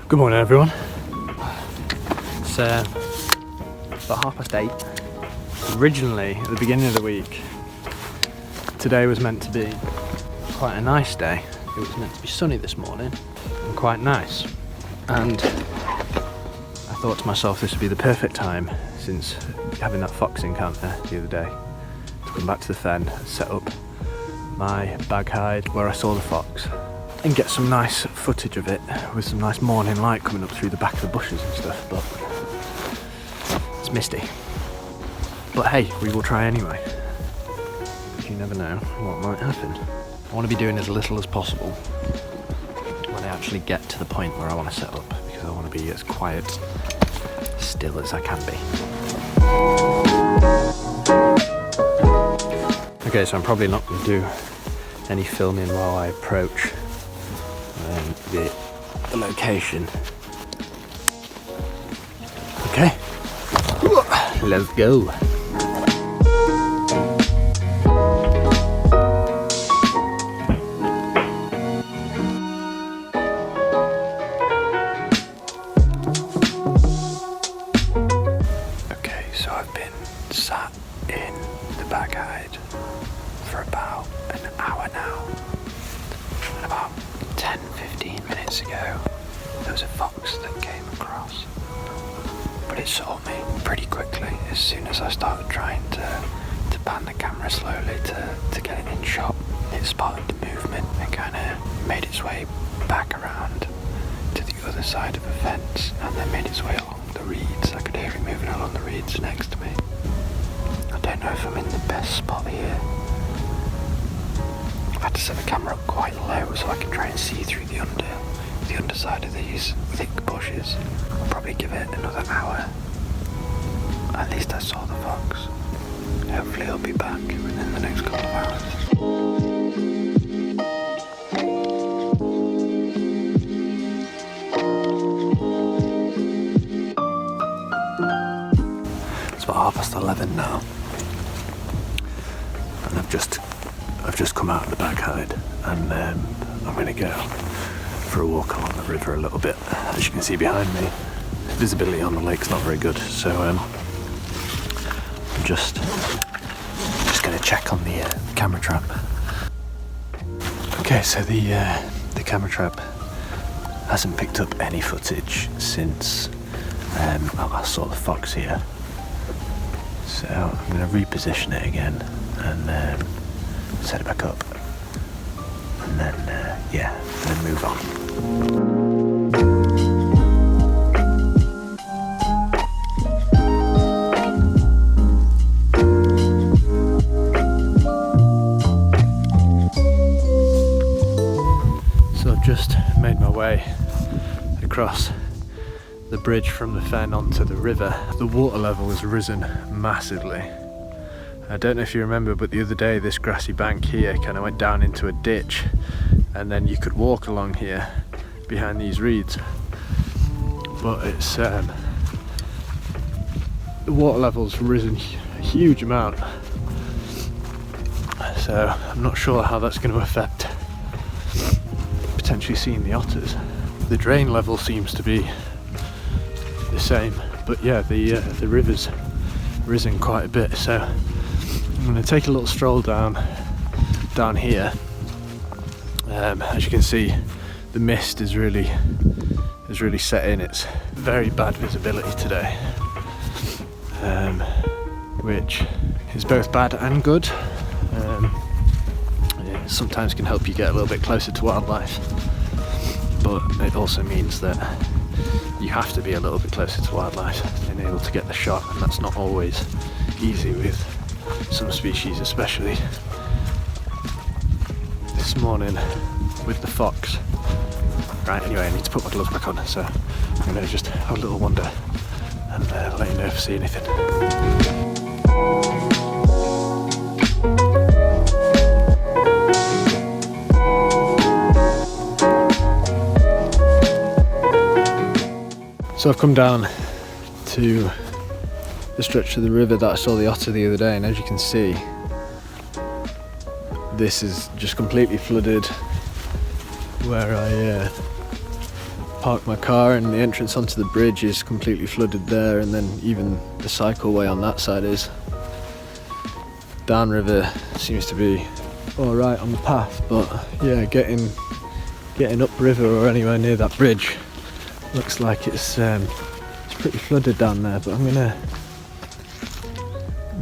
Good morning everyone. It's about 8:30. Originally, at the beginning of the week, today was meant to be quite a nice day. It was meant to be sunny this morning and quite nice. And I thought to myself this would be the perfect time, since having that fox encounter the other day, to come back to the fen and set up my bag hide where I saw the fox and get some nice footage of it with some nice morning light coming up through the back of the bushes and stuff, but it's misty. But hey, we will try anyway. You never know what might happen. I want to be doing as little as possible when I actually get to the point where I want to set up, because I want to be as quiet, still as I can be. Okay, so I'm probably not going to do any filming while I approach the location. Okay, let's go. Okay, so I've been sat in the bag hide for about an hour now, and about 10-15 minutes ago there was a fox that came across, but it saw me pretty quickly as soon as I started trying to pan the camera slowly to get it in shot. It spotted the movement and kind of made its way back around to the other side of the fence, and then made its way along the reeds. I could hear it moving along the reeds next to me. I don't know if I'm in the best spot here. I had to set the camera up quite low so I can try and see through the underside of these thick bushes. I'll probably give it another hour. At least I saw the fox. Hopefully he'll be back within the next couple of hours. It's about 11:30 now, and I've just come out of the bag hide, and I'm going to go for a walk along the river a little bit. As you can see behind me, visibility on the lake's not very good, so I'm just going to check on the camera trap. Okay, so the camera trap hasn't picked up any footage since I saw the fox here, so I'm going to reposition it again and set it back up, and then then move on. So I've just made my way across the bridge from the fen onto the river. The water level has risen massively. I don't know if you remember, but the other day this grassy bank here kind of went down into a ditch, and then you could walk along here behind these reeds. But it's the water level's risen a huge amount, so I'm not sure how that's going to affect potentially seeing the otters. The drain level seems to be the same, but yeah, the river's risen quite a bit, so I'm going to take a little stroll down here. As you can see, the mist is really set in. It's very bad visibility today, which is both bad and good. It sometimes can help you get a little bit closer to wildlife, but it also means that you have to be a little bit closer to wildlife and able to get the shot, and that's not always easy with some species, especially this morning with the fox. Right, anyway, I need to put my gloves back on, so I'm going to just have a little wander and let you know if I see anything. So I've come down to the stretch of the river that I saw the otter the other day, and as you can see, this is just completely flooded where Parked my car and the entrance onto the bridge is completely flooded there, and then even the cycleway on that side is. Downriver seems to be alright on the path, but yeah, getting upriver or anywhere near that bridge looks like it's pretty flooded down there. But I'm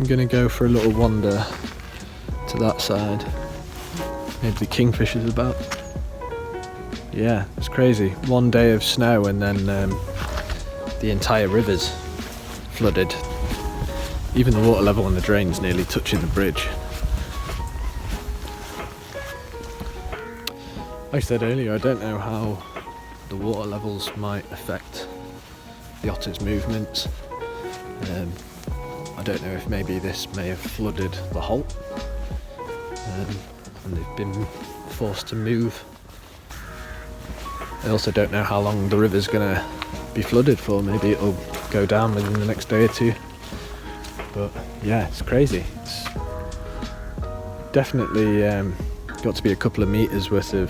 gonna go for a little wander to that side. Maybe the kingfisher's about. Yeah, it's crazy. One day of snow and then the entire river's flooded. Even the water level on the drain's nearly touching the bridge. Like I said earlier, I don't know how the water levels might affect the otter's movements. I don't know if maybe this may have flooded the halt and they've been forced to move. I also don't know how long the river's gonna be flooded for. Maybe it'll go down within the next day or two. But yeah, it's crazy. It's definitely got to be a couple of meters worth of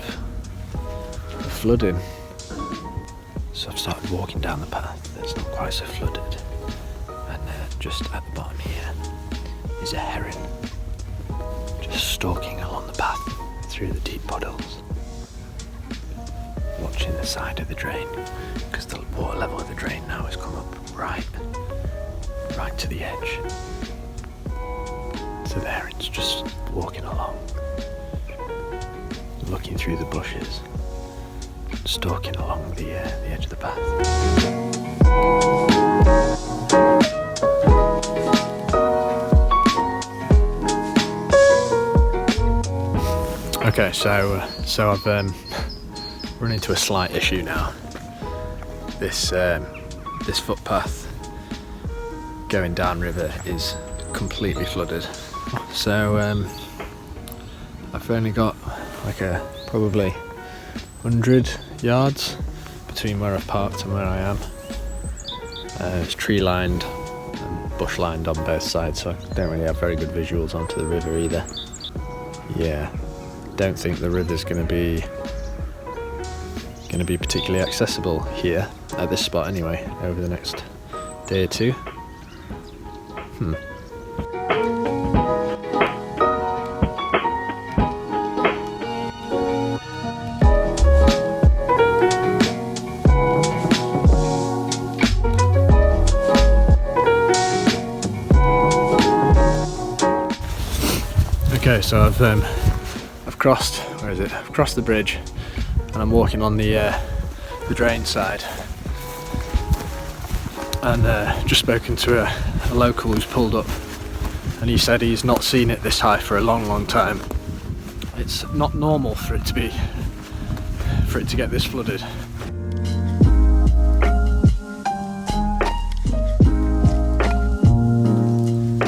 flooding. So I've started walking down the path that's not quite so flooded. And just at the bottom here is a heron, just stalking along the path through the deep puddles, watching the side of the drain, because the water level of the drain now has come up right to the edge. So there it's just walking along, looking through the bushes, stalking along the edge of the path. Okay, so I've run into a slight issue now. This footpath going downriver is completely flooded. So I've only got like probably 100 yards between where I've parked and where I am. It's tree lined and bush lined on both sides, so I don't really have very good visuals onto the river either. Yeah, don't think the river's going to be particularly accessible here at this spot anyway over the next day or two. Okay, so I've crossed, where is it? I've crossed the bridge and I'm walking on the drain side, and just spoken to a local who's pulled up, and he said he's not seen it this high for a long time. It's not normal for it to get this flooded.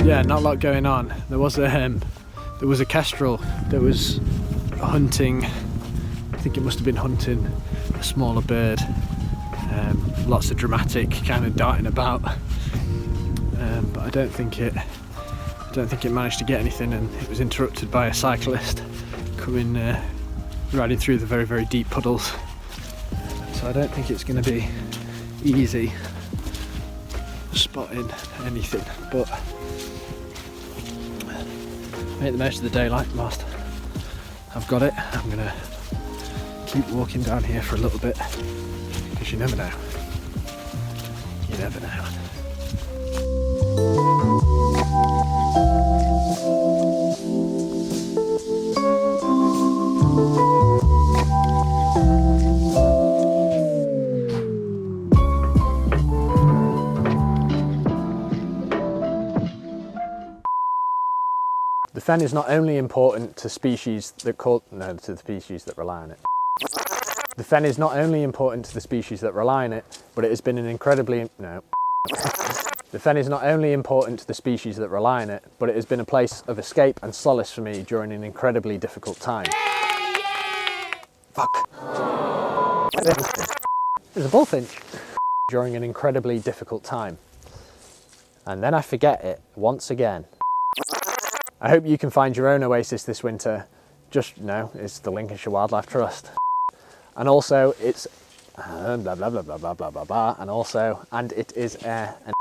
Yeah, not a lot going on. There was a kestrel that was hunting, I think it must have been hunting a smaller bird. Lots of dramatic kind of darting about, but I don't think it managed to get anything, and it was interrupted by a cyclist coming riding through the very deep puddles. So I don't think it's going to be easy spotting anything, but make the most of the daylight whilst I've got it. I'm gonna keep walking down here for a little bit, because you never know. You never know. The fen is not only important to species that to the species that rely on it. The fen is not only important to the species that rely on it, but it has been an incredibly The fen is not only important to the species that rely on it, but it has been a place of escape and solace for me during an incredibly difficult time. Fuck. There's a bullfinch. During an incredibly difficult time. And then I forget it once again. I hope you can find your own oasis this winter. It's the Lincolnshire Wildlife Trust. And also, it's blah blah blah blah blah blah blah blah, and also, and it is an